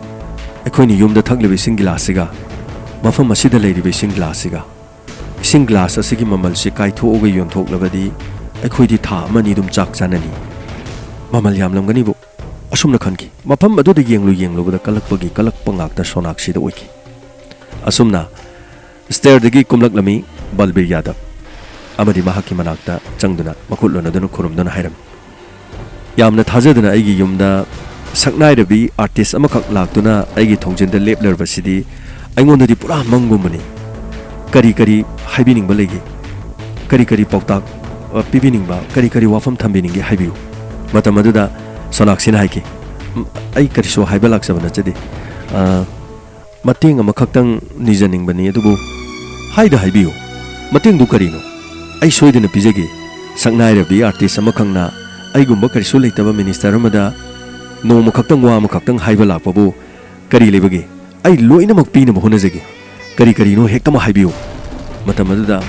ꯑꯩꯈꯣꯏꯅ ꯌꯨꯝꯗ ꯊꯛꯂꯤꯕ ꯏꯁꯤꯡ ꯒꯤꯂꯥꯁꯁꯤꯒ ꯃꯐꯝ ꯑꯁꯤꯗ ꯂꯩꯔꯤꯕ ꯏꯁꯤꯡ ꯒꯤꯂꯥꯁꯁꯤꯒ ꯏꯁꯤꯡ ꯒꯤꯂꯥꯁ ꯑꯁꯤꯒꯤ ꯃꯃꯜꯁꯤ ꯀꯥꯏꯊꯣꯛꯑꯒ ꯌꯣꯟꯊꯣꯛꯂꯕꯗꯤ ꯑꯩꯈꯣꯏꯗꯤ ꯊꯥ ꯑꯃꯅꯤ ꯑꯗꯨꯝ ꯆꯥꯛ ꯆꯥꯅꯅꯤ ꯃꯃꯜ ꯌꯥꯝꯂꯝꯒꯅꯤꯕꯨ ꯑꯁꯨꯝꯅ ꯈꯟꯈꯤ ꯃꯐꯝ ꯑꯗꯨꯗ ꯌꯦꯡꯂꯨꯕꯗ ꯀꯜꯂꯛꯄ ꯉꯥꯛꯇ ꯁꯣꯅꯥꯛꯁꯤꯗ ꯑꯣꯏꯈꯤ ꯑꯁꯨꯝꯅ ꯁ꯭ꯇꯦꯌꯔꯗꯒꯤ ꯀꯨꯝꯂꯛꯂꯝꯃꯤ ꯕꯜꯕꯤꯔ ꯌꯥꯗꯕ ꯑꯃꯗꯤ ꯃꯍꯥꯛꯀꯤ ꯃꯅꯥꯛꯇ ꯆꯪꯗꯨꯅ ꯃꯈꯨꯠ ꯂꯣꯟꯅꯗꯨꯅ ꯈꯨꯔꯨꯝꯗꯨꯅ ꯍꯥꯏꯔꯝꯃꯤ ꯌꯥꯝꯅ ꯊꯥꯖꯗꯅ ꯑꯩꯒꯤ ꯌꯨꯝꯗ ꯁꯛꯅꯥꯏꯔꯕꯤ ꯑꯥꯔꯇꯤꯁ ꯑꯃꯈꯛ ꯂꯥꯛꯇꯨꯅ ꯑꯩꯒꯤ ꯊꯣꯡꯖꯤꯟꯗ ꯂꯦꯞꯂꯔꯕꯁꯤꯗꯤ ꯑꯩꯉꯣꯟꯗꯗꯤ ꯄꯨꯔꯥ ꯃꯪꯒꯨꯝꯕꯅꯤ ꯀꯔꯤ ꯍꯥꯏꯕꯤꯅꯤꯡꯕ ꯂꯩꯒꯦ ꯀꯔꯤ ꯄꯥꯎꯇꯥꯛ ꯄꯤꯕꯤꯅꯤꯡꯕ ꯀꯔꯤ ꯋꯥꯐꯝ ꯊꯝꯕꯤꯅꯤꯡꯒꯦ ꯍꯥꯏꯕꯤꯌꯨ ꯃꯇꯝ ꯑꯗꯨꯗ ꯁꯣꯅꯥꯛꯁꯤꯅ ꯍꯥꯏꯈꯤ ꯑꯩ ꯀꯔꯤꯁꯨ ꯍꯥꯏꯕ ꯂꯥꯛꯆꯕ ꯅꯠꯆꯗꯦ ꯃꯇꯦꯡ ꯑꯃꯈꯛꯇꯪ ꯅꯤꯖꯅꯤꯡꯕꯅꯤ ꯑꯗꯨꯕꯨ ꯍꯥꯏꯕꯤꯌꯨ ꯃꯇꯦꯡꯗꯨ ꯀꯔꯤꯅꯣ ꯑꯩ ꯁꯣꯏꯗꯅ ꯄꯤꯖꯒꯦ ꯁꯛꯅꯥꯏꯔꯕꯤ ꯑꯥꯔꯇꯤꯁ ꯑꯃꯈꯛꯅ ꯑꯩꯒꯨꯝꯕ ꯀꯔꯤꯁꯨ ꯂꯩꯇꯕ ꯃꯤꯅꯤꯁꯇꯔ ꯑꯃꯗ ꯅꯣꯡꯃ ꯈꯛꯇꯪ ꯋꯥ ꯑꯃꯈꯛꯇꯪ ꯍꯥꯏꯕ ꯂꯥꯛꯄꯕꯨ ꯀꯔꯤ ꯂꯩꯕꯒꯦ ꯑꯩ ꯂꯣꯏꯅꯃꯛ ꯄꯤꯅꯕ ꯍꯣꯠꯅꯖꯒꯦ ꯀꯔꯤꯅꯣ ꯍꯦꯛꯇꯃꯛ ꯍꯥꯏꯕꯤꯌꯨ ꯃꯇꯝ ꯑꯗꯨꯗ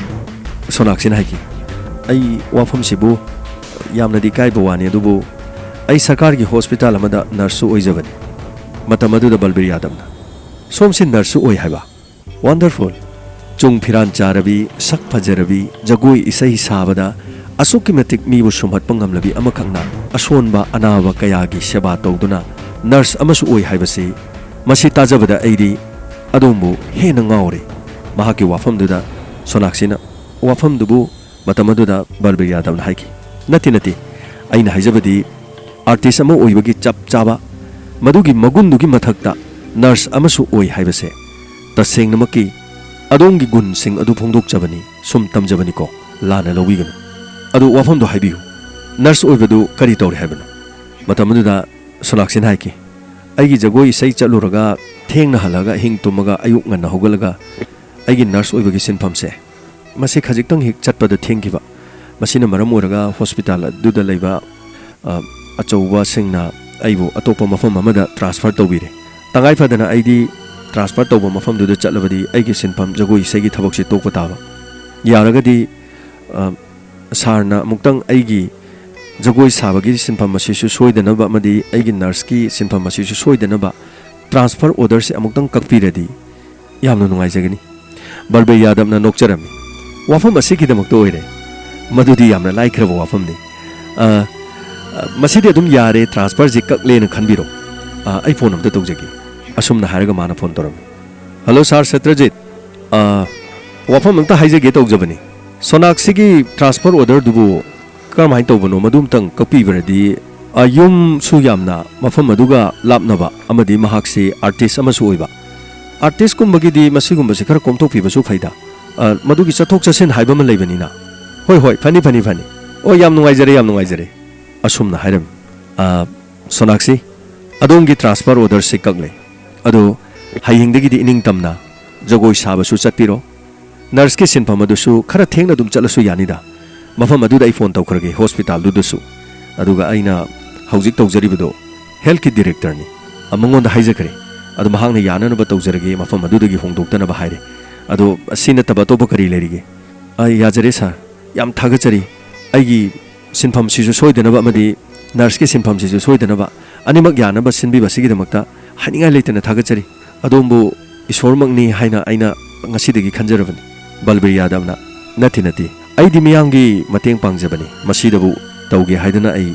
ꯁꯣꯅꯥꯛꯁꯤꯅ ꯍꯥꯏꯈꯤ ꯑꯩ ꯋꯥꯐꯝꯁꯤꯕꯨ ꯌꯥꯝꯅꯗꯤ ꯀꯥꯏꯕ ꯋꯥꯅꯤ ꯑꯗꯨꯕꯨ ꯑꯩ ꯁꯔꯀꯥꯔꯒꯤ ꯍꯣꯁꯄꯤꯇꯥꯜ ꯑꯃꯗ ꯅꯔꯁꯁꯨ ꯑꯣꯏꯖꯕꯅꯤ ꯃꯇꯝ ꯑꯗꯨꯗ ꯕꯜꯕꯤꯔ ꯌꯥꯗꯕꯅ ꯁꯣꯝꯁꯤ ꯅꯔꯁꯁꯨ ꯑꯣꯏ ꯍꯥꯏꯕ ꯋꯥꯟꯗꯔꯐꯨꯜ ꯆꯨꯡ ꯐꯤꯔꯥꯟ ꯆꯥꯔꯕꯤ ꯁꯛ ꯐꯖꯔꯕꯤ ꯖꯒꯣꯏ ꯏꯁꯩ ꯁꯥꯕꯗ ꯑꯁꯨꯛꯀꯤ ꯃꯇꯤꯛ ꯃꯤꯕꯨ ꯁꯨꯝꯍꯠꯄ ꯉꯝꯂꯕꯤ ꯑꯃꯈꯛꯅ ꯑꯁꯣꯟꯕ ꯑꯅꯥꯕ ꯀꯌꯥꯒꯤ ꯁꯦꯕꯥ ꯇꯧꯗꯨꯅ ꯅꯔꯁ ꯑꯃꯁꯨ ꯑꯣꯏ ꯍꯥꯏꯕꯁꯤ ꯃꯁꯤ ꯇꯥꯖꯕꯗ ꯑꯩꯗꯤ ꯑꯗꯣꯝꯕꯨ ꯍꯦꯟꯅ ꯉꯥꯎꯔꯦ ꯃꯍꯥꯛꯀꯤ ꯋꯥꯐꯝꯗꯨꯗ ꯁꯣꯅꯥꯛꯁꯤꯅ ꯋꯥꯐꯝꯗꯨꯕꯨ ꯃꯇꯝ ꯑꯗꯨꯗ ꯕꯜꯕꯤꯔ ꯌꯥꯗꯕꯅ ꯍꯥꯏꯈꯤ ꯅꯠꯇꯦ ꯑꯩꯅ ꯍꯥꯏꯖꯕꯗꯤ ꯑꯥꯔꯇꯤꯁ ꯑꯃ ꯑꯣꯏꯕꯒꯤ ꯆꯞ ꯆꯥꯕ ꯃꯗꯨꯒꯤ ꯃꯒꯨꯟꯗꯨꯒꯤ ꯃꯊꯛꯇ ꯅꯔꯁ ꯑꯃꯁꯨ ꯑꯣꯏ ꯍꯥꯏꯕꯁꯦ ꯇꯁꯦꯡꯅꯃꯛꯀꯤ ꯑꯗꯣꯝꯒꯤ ꯒꯨꯟꯁꯤꯡ ꯑꯗꯨ ꯐꯣꯡꯗꯣꯛꯆꯕꯅꯤ ꯁꯨꯝ ꯇꯝꯖꯕꯅꯤꯀꯣ ꯂꯥꯟꯅ ꯂꯧꯕꯤꯒꯅꯨ ꯑꯗꯨ ꯋꯥꯐꯝꯗꯣ ꯍꯥꯏꯕꯤꯌꯨ ꯅꯔꯁ ꯑꯣꯏꯕꯗꯨ ꯀꯔꯤ ꯇꯧꯔꯦ ꯍꯥꯏꯕꯅꯣ ꯃꯇꯝ ꯑꯗꯨꯗ ꯁꯣꯅꯥꯛꯁꯤꯅ ꯍꯥꯏꯈꯤ ꯑꯩꯒꯤ ꯖꯒꯣꯏ ꯏꯁꯩ ꯆꯠꯂꯨꯔꯒ ꯊꯦꯡꯅ ꯍꯜꯂꯒ ꯑꯍꯤꯡ ꯇꯨꯝꯃꯒ ꯑꯌꯨꯛ ꯉꯟꯅ ꯍꯧꯒꯠꯂꯒ ꯑꯩꯒꯤ ꯅꯔꯁ ꯑꯣꯏꯕꯒꯤ ꯁꯤꯟꯐꯝꯁꯦ ꯃꯁꯤ ꯈꯖꯤꯛꯇꯪ ꯍꯦꯛ ꯆꯠꯄꯗ ꯊꯦꯡꯈꯤꯕ ꯃꯁꯤꯅ ꯃꯔꯝ ꯑꯣꯏꯔꯒ ꯍꯣꯁꯄꯤꯇꯥꯜ ꯑꯗꯨꯗ ꯂꯩꯕ ꯑꯆꯧꯕꯁꯤꯡꯅ ꯑꯩꯕꯨ ꯑꯇꯣꯞꯄ ꯃꯐꯝ ꯑꯃꯗ ꯇ꯭ꯔꯥꯟꯁꯐꯔ ꯇꯧꯕꯤꯔꯦ ꯇꯉꯥꯏ ꯐꯗꯅ ꯑꯩꯗꯤ ꯇ꯭ꯔꯥꯟꯁꯐꯔ ꯇꯧꯕ ꯃꯐꯝꯗꯨꯗ ꯆꯠꯂꯕꯗꯤ ꯑꯩꯒꯤ ꯁꯤꯟꯐꯝ ꯖꯒꯣꯏ ꯏꯁꯩꯒꯤ ꯊꯕꯛꯁꯤ ꯇꯣꯛꯄ ꯇꯥꯕ ꯌꯥꯔꯒꯗꯤ ꯁꯥꯔꯅ ꯑꯃꯨꯛꯇꯪ ꯑꯩꯒꯤ ꯖꯒꯣꯏ ꯁꯥꯕꯒꯤ ꯁꯤꯟꯐꯝ ꯑꯁꯤꯁꯨ ꯁꯣꯏꯗꯅꯕ ꯑꯃꯗꯤ ꯑꯩꯒꯤ ꯅꯔꯁꯀꯤ ꯁꯤꯟꯐꯝ ꯑꯁꯤꯁꯨ ꯁꯣꯏꯗꯅꯕ ꯇ꯭ꯔꯥꯟꯁꯐꯔ ꯑꯣꯔꯗꯔꯁꯤ ꯑꯃꯨꯛꯇꯪ ꯀꯛꯄꯤꯔꯗꯤ ꯌꯥꯝꯅ ꯅꯨꯡꯉꯥꯏꯖꯒꯅꯤ ꯕꯜꯕꯤꯔ ꯌꯥꯗꯕꯅ ꯅꯣꯛꯆꯔꯝꯃꯤ ꯋꯥꯐꯝ ꯑꯁꯤꯒꯤꯗꯃꯛꯇ ꯑꯣꯏꯔꯦ ꯃꯗꯨꯗꯤ ꯌꯥꯝꯅ ꯂꯥꯏꯈ꯭ꯔꯕ ꯋꯥꯐꯝꯅꯤ ꯃꯁꯤꯗꯤ ꯑꯗꯨꯝ ꯌꯥꯔꯦ ꯇ꯭ꯔꯥꯟꯁꯐꯔꯁꯤ ꯀꯛꯂꯦꯅ ꯈꯟꯕꯤꯔꯣ ꯑꯩ ꯐꯣꯟ ꯑꯝꯇ ꯇꯧꯖꯒꯦ ꯑꯁꯨꯝꯅ ꯍꯥꯏꯔꯒ ꯃꯥꯅ ꯐꯣꯟ ꯇꯧꯔꯝꯃꯤ ꯍꯜꯂꯣ ꯁꯥꯔ ꯁꯇ꯭ꯔꯖꯤꯠ ꯋꯥꯐꯝ ꯑꯝꯇ ꯍꯥꯏꯖꯒꯦ ꯇꯧꯖꯕꯅꯤ ꯁꯣꯅꯥꯛꯁꯤꯒꯤ ꯇ꯭ꯔꯥꯟꯁꯐꯔ ꯑꯣꯔꯗꯔꯗꯨꯕꯨ ꯀꯔꯝꯍꯥꯏꯅ ꯇꯧꯕꯅꯣ ꯃꯗꯨꯝꯇꯪ ꯀꯛꯄꯤꯕꯔꯗꯤ ꯌꯨꯝꯁꯨ ꯌꯥꯝꯅ ꯃꯐꯝ ꯑꯗꯨꯒ ꯂꯥꯞꯅꯕ ꯑꯃꯗꯤ ꯃꯍꯥꯛꯁꯤ ꯑꯥꯔꯇꯤꯁ ꯑꯃꯁꯨ ꯑꯣꯏꯕ ꯑꯥꯔꯇꯤꯁꯀꯨꯝꯕꯒꯤꯗꯤ ꯃꯁꯤꯒꯨꯝꯕꯁꯤ ꯈꯔ ꯀꯣꯝꯊꯣꯛꯄꯤꯕꯁꯨ ꯐꯩꯗ ꯃꯗꯨꯒꯤ ꯆꯠꯊꯣꯛ ꯆꯠꯁꯤꯟ ꯍꯥꯏꯕ ꯑꯃ ꯂꯩꯕꯅꯤꯅ ꯍꯣꯏ ꯐꯅꯤ ꯑꯣ ꯌꯥꯝ ꯅꯨꯡꯉꯥꯏꯖꯔꯦ ꯑꯁꯨꯝꯅ ꯍꯥꯏꯔꯝꯃꯤ ꯁꯣꯅꯥꯛꯁꯤ ꯑꯗꯣꯝꯒꯤ ꯇ꯭ꯔꯥꯟꯁꯐꯔ ꯑꯣꯔꯗꯔꯁꯤ ꯀꯛꯂꯦ ꯑꯗꯣ ꯍꯌꯦꯡꯗꯒꯤꯗꯤ ꯏꯅꯤꯡꯇꯝꯅ ꯖꯒꯣꯏ ꯁꯥꯕꯁꯨ ꯆꯠꯄꯤꯔꯣ ꯅꯔꯁꯀꯤ ꯁꯤꯟꯐꯝ ꯑꯗꯨꯁꯨ ꯈꯔ ꯊꯦꯡꯅ ꯑꯗꯨꯝ ꯆꯠꯂꯁꯨ ꯌꯥꯅꯤꯗ mafam adu dai phone tawkhrage hospital du su aduga aina hauzik tawjaribido health ki director ni amangon da haijakre adu mahangna yana na ba tawjarage mafam adu dagi hongdoktana ba haire adu asina taba to bakari lerige ai yajare sa yam thagachari aigi sinpham sisu soidana ba amadi nurse ki sinpham sisu soidana ba animak yana ba sinbi ba sigi damakta haninga leitana thagachari adombu iswormakni haina aina ngasidagi khanjarabani balbir yadamna nati aidi miyamgi mateng pangjabani masidabu tawge haidana ai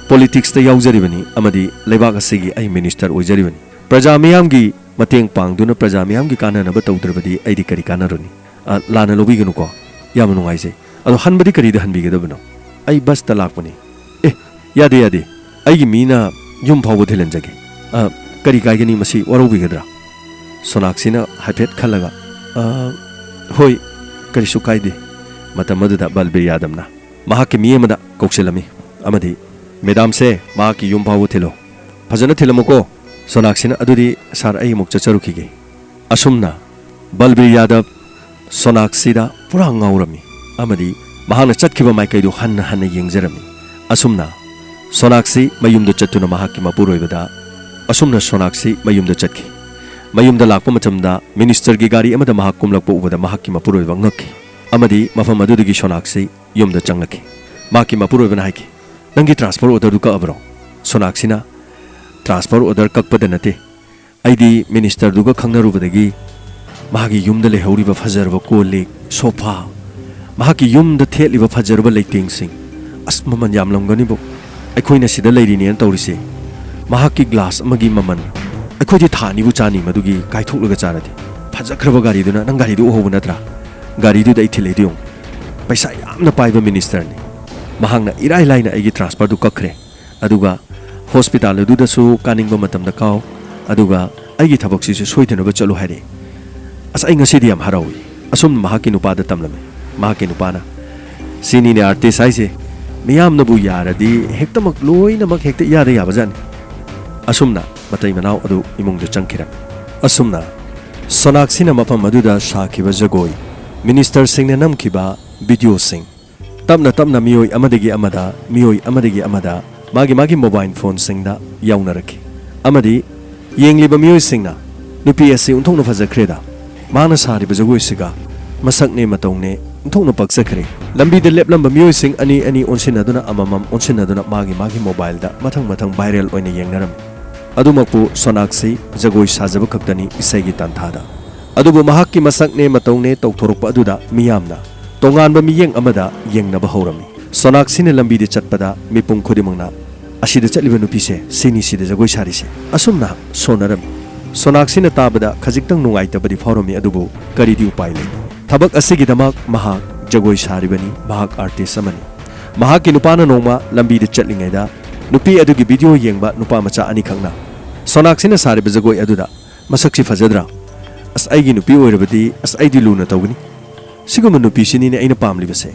politics ta yaujari amadi leibak asigi ai minister oijaribani praja miyamgi mateng pangduna praja miyamgi kanana ba tawdrabadi aidi kari kanaruni lana lobiganu ko yam nungaise ado hanbadi kari da hanbigedabno ai bas ta lakpani yade aigi mina yum phawo thelenjage kari kaigani masi warobigedra sonaksina hafet khalaga hoi kari sukaide matamada balbir yadamna mahaki miyemada kokselami amadi madam se mahaki yum phawo thelo phajana thelamako sonaksina adudi sar ai mukcha charukige asumna balbir yadab sonaksida pura ngaurami amadi mahana chatkhiba maikaidu hanna yengjarami asumna sonaksi mayumda chattuna mahaki mapuroibada asumna sonaksi mayumda chatki mayumda lakpa machamda minister gi gari amada mahak kumlakpa ubada mahaki mapuroiba ngakki amadi mafam adudagi sonaksi yumda changlaki mahaki mapuroibana haiki nangi transfer order du ka abro sonaksina transfer order kakpada nate aidi minister du ga khangnarubadagi mahagi yumda lehoriba fajarba kolik sofa mahaki yumda theliba fajarba leiting sing asmaman yamlamgani bo aikoina sida leirine an tawrise mahaki glass amagi maman akhodi thani bu chani madugi kaithokluga charadi phajakraba gari duna nang gari du ohobu natra gari du dai thile diong paisa yamna paiba minister ni mahangna irai laina agi transfer du kakre aduga hospital du da su kaningba matamda kaw aduga agi thabak si soidena ba chalu hare as ai ngasi diam harawi asum mahaki nupada tamlame mahaki nupana sini ne artist aise miyam nabu yaradi hektamak loina mak hekta yada yabajan asumna matai manau adu imung de changkhiram asumna sonaksina mapam maduda shakhiba jagoi minister singna namkhiba video sing tamna miyoi amadagi amada magi mobile phone singda yaunaraki amadi yengliba miyoi singna nupi ase unthongna fajakreda mana sariba jagoi siga masakne matongne unthongna paksakhre lambi de leplamba miyoi sing ani onsinaduna amamam onsinaduna magi mobile da mathang viral oina yengnaram adumakpu sonaksi jagoi sajaba khaktani isai tanthada adubu mahakki masakne matongne tawthorokpa aduda miyamna tonganba miyeng amada yengnaba horami sonaksine lambi de chatpada mipung khudimangna asida chatliba nupise sini sida jagoi sarise asumna sonaram sonaksine tabada khajiktang nungaitabadi phoromi adubu karidi upai le thabak asigi damak mahak jagoi saribani mahak artist amani mahakki nupana nongma lambi de chatlingaida nupi adugi video yengba nupa macha ani khangna sonaksina sariba jagoi aduda masakchi fajadra as aigi nupi oirabadi as aidi luna tawgini siguma nupi sini ne aina pamlibase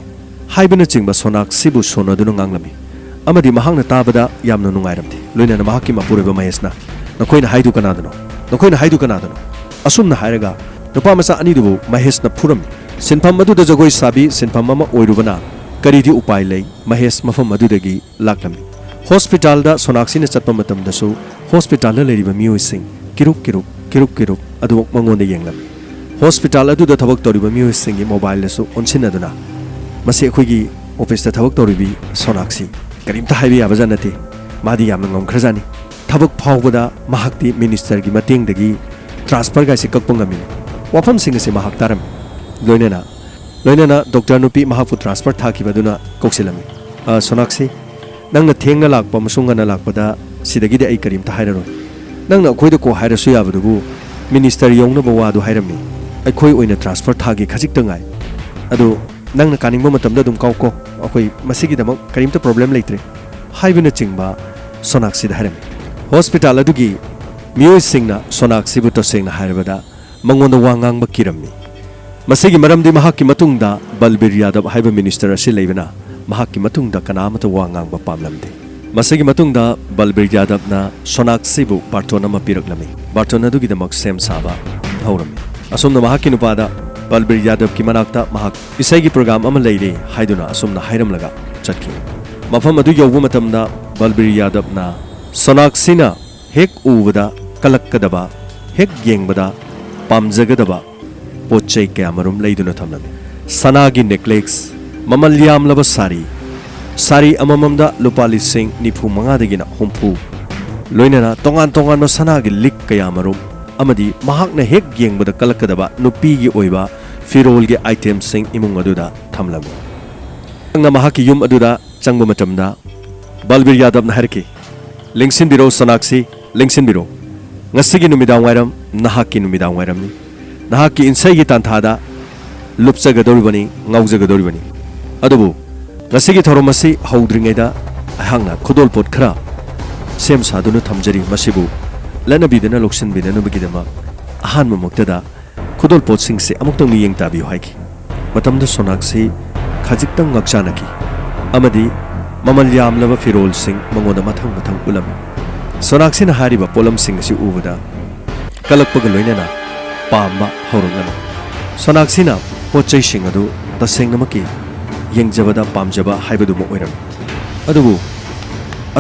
haibana chingba sonaksibu sonaduna nganglami amadi mahangna tabada yamna nungairamti loinana mahakki mapureba mahesna nakoina haidu kanadano asumna hairaga nupa macha ani dubu mahesna phurami sinpham aduda jagoi sabi sinpham ama oirubana karidi upai lei mahes mafam adudagi laklami hospital da sonaksina chatpa matam dasu hospital la leriba miyoi sing kiruk adu mangonda yenglami hospital adu da thabak toriba miyoi sing gi mobile dasu onsinaduna mase khoigi office da thabak toribi sonaksi karimta haibi abajanate madi yamna ngam khrajani thabak phawbada mahakti minister gi mateng dagi transfer ga sikakpangami wafam sing se mahak taram loinana doctor nupi mahafu transfer thakibaduna koksilami sonaksi nangna thengna lakpa masungana lakpada sidagi de ai karim ta hairaro nangna khoida ko hairasu yabadubu minister yongna bawadu hairami ai khoi oina transfer thagi khajik tangai adu nangna kaningba matamda dum kawko akhoi masigi damak karimta problem leitre haibina chingba sonaksi da hairami hospital adugi miyoi singna sonaksi bu to singna hairabada mangonda wangang ba kirami masigi maramdi mahakki matungda balbir yadav haiba minister asi leibana mahakki matungda kanamata wangang ba pamlamde masigi matungda balbir yadavna sonaksi bu bartona ma piraklami bartona dugi damak sem saba haurami asumna mahakki nupada Balbir Yadav ki manakta mahak isai gi program ama leire haiduna asumna hairam laga chatki mafam adu yobu matamda Balbir Yadav na Sonaksina hek ubada kalakkadaba hek yengbada pamjagadaba pochai kamarum leiduna thamnami sanagi necklace mamal yamlaba sari amamamda lupa lising nifu manga dagina humpu loinana tongan no sanagi lik kayamarum amadi mahakna hek yengbada kalakkadaba nupi gi oiba firol gi item sing imung aduda thamlami nga mahaki yum aduda changba matamda Balbir Yadav na harki lingsin biro Sonaksi lingsin biro ngasigi numidang wairam nahaki numidang wairam ni nahaki insai gi tanthada lupsagadoribani ngaujagadoribani adubu ngasigi thoromasi haudringeda ahangna khudol pot khara sem sadunu thamjari masibu lanabidana loksin bidana bigidama ahan mamuktada khudol pot singse amuktang mi yeng tabi haiki matamda Sonaksi khajiktang ngaksanaki amadi mamal yamlaba firol sing mangoda mathang ulam Sonaksi na hariba polam sing si ubada kalakpaga loinana pamba horongana Sonaksi na pochai sing adu taseng namaki yengjabada pamjaba haibadu mo oiram adubu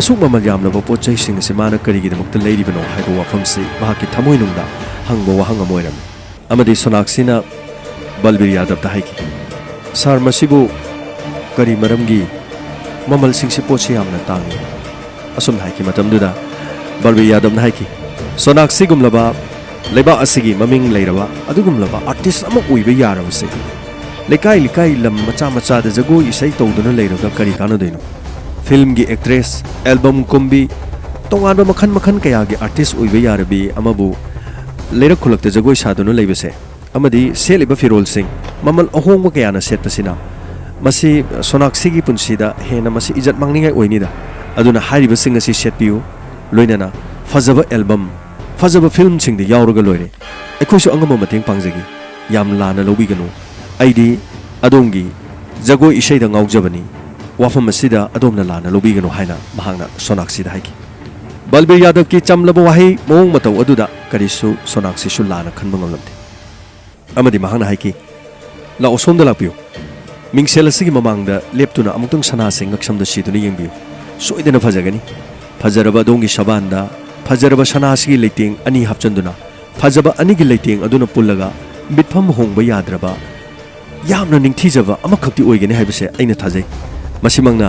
asuk mamal yamlaba pochai sing si mana karigi damukta leiribano haibu wafam si mahaki thamoi nungda hangbo wahanga moiram amadi Sonaksi na Balbir Yadav ta haiki sar masibu kari maramgi mamal sing si pochi yamna tangi asum haiki matamduda Balbir Yadav na haiki Sonaksi gumlaba leba asigi maming leiraba adugumlaba artist ama uiba yarabase lekai lam macha da Jagoi isai tawduna leiraga kari kana deino film gi actress album kumbi tonganba makhan kaya gi artist uiba yarabi amabu leira khulakta Jagoi saduna leibase amadi seliba firol sing mamal ahongba kaya na set pasina masi Sonaksi gi punsida hena masi ijat mangningai oinida aduna hariba sing asi set piu loinana fazaba album fazaba film sing de yauraga loire aikhoisu angama mateng pangjagi yam lana lobiganu aidi adongi Jagoi isai da ngaujabani wafam asida adomna lana lobiganu haina mahangna Sonaksi da haiki Balbir Yadav ki chamlaba wahi mong mataw aduda karisu Sonaksi su lana khanba ngamlamte amadi mahangna haiki la osomda lapiu mingsel asigi mamangda leptuna amutang sana sing ngaksamda siduna yengbiu soidana fajagani fajaraba dongi shabanda fajaraba sanasigi leiting ani hapchanduna fajaba anigi leiting aduna pullaga bitfam hongba yadraba yamna ningthijaba amakhakti oigani haibase aina thajai masimangna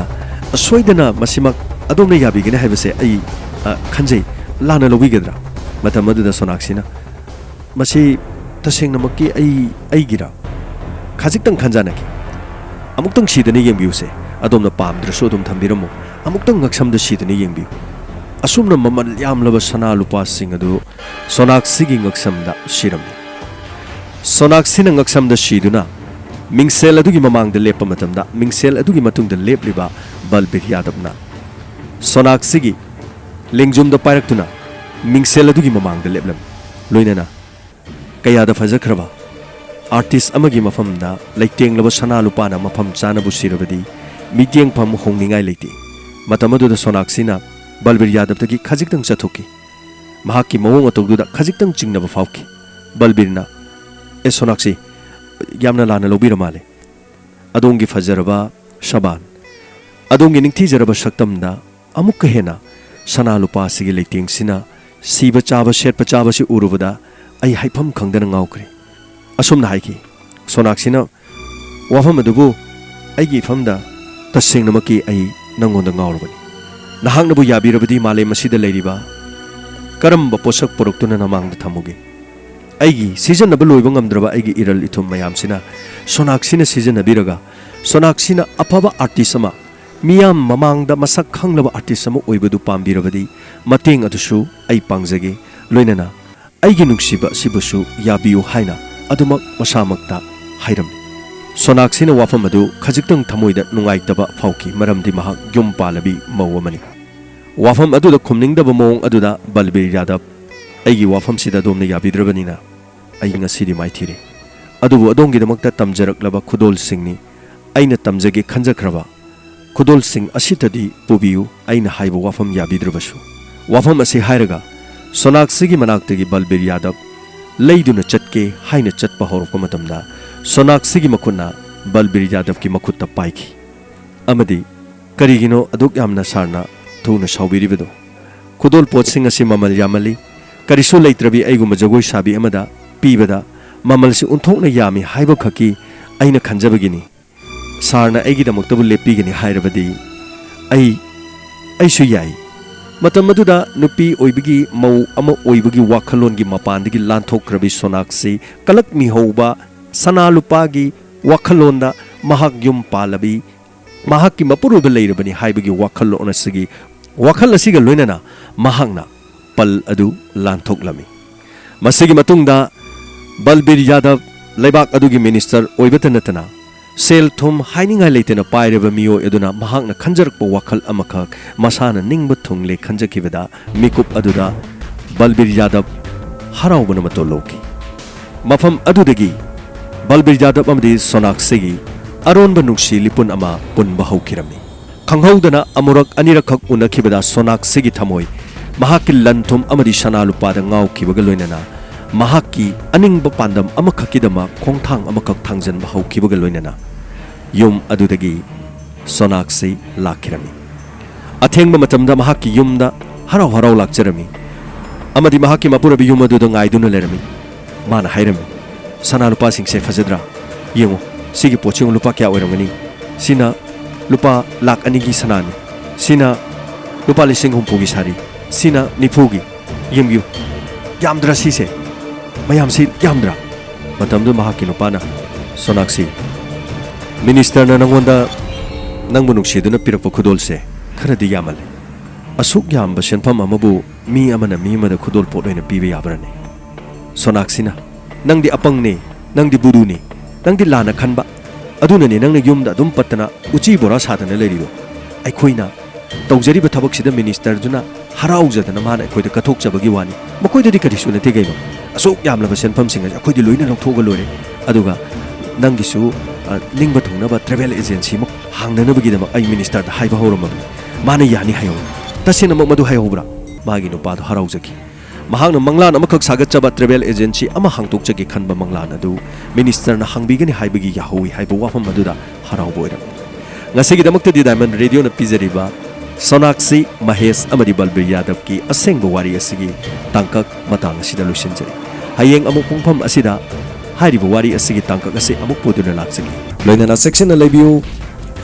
soidana masimak adomna yabigani haibase ai khanjai lana lobigedra matamadda Sonaksi na masi tasengna makki ai gira khajiktang khanjanaki amuktang sidana yengbiuse adomna pamdrasu adum thambiramu amuktang ngaksamda sidana yengbiu asumna mamal yamlaba sana lupa sing adu Sonaksi gi ngaksamda shiramni Sonaksi na ngaksamda shiduna mingsel adugi mamangda lepa matamda mingsel adugi matungda lepliba Balbir Yadav na Sonaksi gi lingjumda pairaktuna mingsel adugi mamangda leplam loinana kayada fajakraba artist amagi mafamda leitinglaba sana lupa na mafam chana bu sirabadi mitieng pham hongningai leiti matamadu da Sonaksi na Balbir Yadav tagi khajiktang chathoki mahaki mawong atogduda khajiktang chingnaba fauki Balbir na Sonaksi yamna lana lobira male adongi fajaraba shaban adongi ningthijaraba shaktamda amukka hena sana lupa sigi leiting sina siba chaba shetpa chaba si urubada ai haifam khangdana ngaukri asumna haiki Sonaksi na wafam adubu aigi famda tasengna maki ai nangonda ngaurubani nahangna bu yabirabadi male masida leiriba karamba posak poroktuna namangda thamuge aigi season na loiba ngamdraba aigi iral ithum mayamsina Sonaksi na season na biraga Sonaksi na apaba artist ama miyam mamangda masak khanglaba artist ama oibadu pambirabadi mateng adusu ai pangjage loinana aigi nungsiba sibusu yabiu haina adumak masamakta hairamni Sonaksi na wafam adu khajiktang thamoida nungaitaba fauki maramdi mahak yum palabi mawamani wafam aduda khumningdaba mong aduda Balbir Yadav aigi wafam sida domna yabidrabanina ai ngasidi maithiri adubu adongidamakta tamjaraklaba khudol singni aina tamjage khanjakraba khudol sing asitadi pubiu aina haiba wafam yabidrabasu wafam asi hairaga Sonaksi gi manaktagi Balbir Yadav leiduna chatke haina chatpa horokpa matamda Sonaksigꯤ makuna Balbir Yadavki makutta paiki. Amadi karigino aduk yamna sarna thuna saubiribedo. Kudol potsing asi mamal yamali karisu leitrabi aiguma jagoi sabi amada pibada mamalsi unthokna yami haiba khaki aina khanjabagini. Sarna aigidamuktabu lepigini hairabadi ai su yai. Matam maduda nupi oibigi mau ama oibigi wakhalongi mapandigi lanthokrabi Sonaksi kalak mihouba sana lupagi wakhalonda mahak yum palabi mahakki mapuruba leirabani haibagi wakhalon asigi wakhal asiga loinana mahakna pal adu lanthoklami. Masigi matungda Balbir Yadav Laibak adugi minister oibata natana sel thum hainingai leitena paireba miyo eduna mahakna khanjarakpa wakhal amakhak masana ningba thungle khanjakibada mikup aduda Balbir Yadav haraubana matoloki. Mafam adudagi Balbir Yadav amadi Sonaksigi aronba nungsi lipun ama punba haukirami. Khanghaudana amurak anirakhak unakhibada Sonaksigi thamoi mahakki lanthum amadi sanalupada ngaukibaga loinana mahakki aningba pandam amakhakidama khongthang amakhak thangjanba haukibaga loinana yum adudagi Sonaksi lakhirami. Athengba matamda mahakki yumda harau harau lakjarami amadi mahakki mapurabi yum aduda ngaiduna lerami. Mana hairami sana lupa singse fazadra yengo sigi poching lupa kya oiramani sina lupa lak anigi sanani sina lupa lising humpugi sari sina nipugi yemgyu yamdra sise mayam si yamdra matamdu mahakki nupana Sonaksi minister na nangonda nang bunuksiduna pirakpa khudolse kharadi yamale asuk yamba senpham amabu mi amana mi mada khudol potloina pibe yabrane. Sonaksina nangdi apangni nangdi buduni nangdi lana khanba adunani nangna yumda adum patana uchi bora sadana leirido aikhoina tawjariba thabaksida minister juna haraujadana mana aikhoida kathokjabagi wani makoidadi karisu nate gaino asuk yamlaba senpham singa akhoidi loina longthoga lore aduga nangisu ningba thungnaba travel agency mok hangnanabagi dama ai minister da haiba horomabni mana yani hayo tasina mok madu hayobra magi no padu haraujaki. Mahakna manglan amakak sagatjaba travel agency ama hangtokjagi khanba manglan adu minister na hangbigani haibagi yahui haiba wafam aduda harauboiram. Ngasigi damakta Diamond Radio na pizariba Sonaksi Mahesh amadi Balbir Yadav ki asengba wari asigi tangkak matang asida lusinjari. Hayeng amuk pungpham asida hairiba wari asigi tangkak ase amuk poduna laksagi. Loinana section na lebiu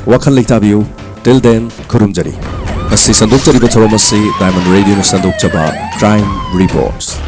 wakhal leitabiu till then kurumjari. Asi sandok jari ba Diamond Radio na sandok jaba Crime Reports.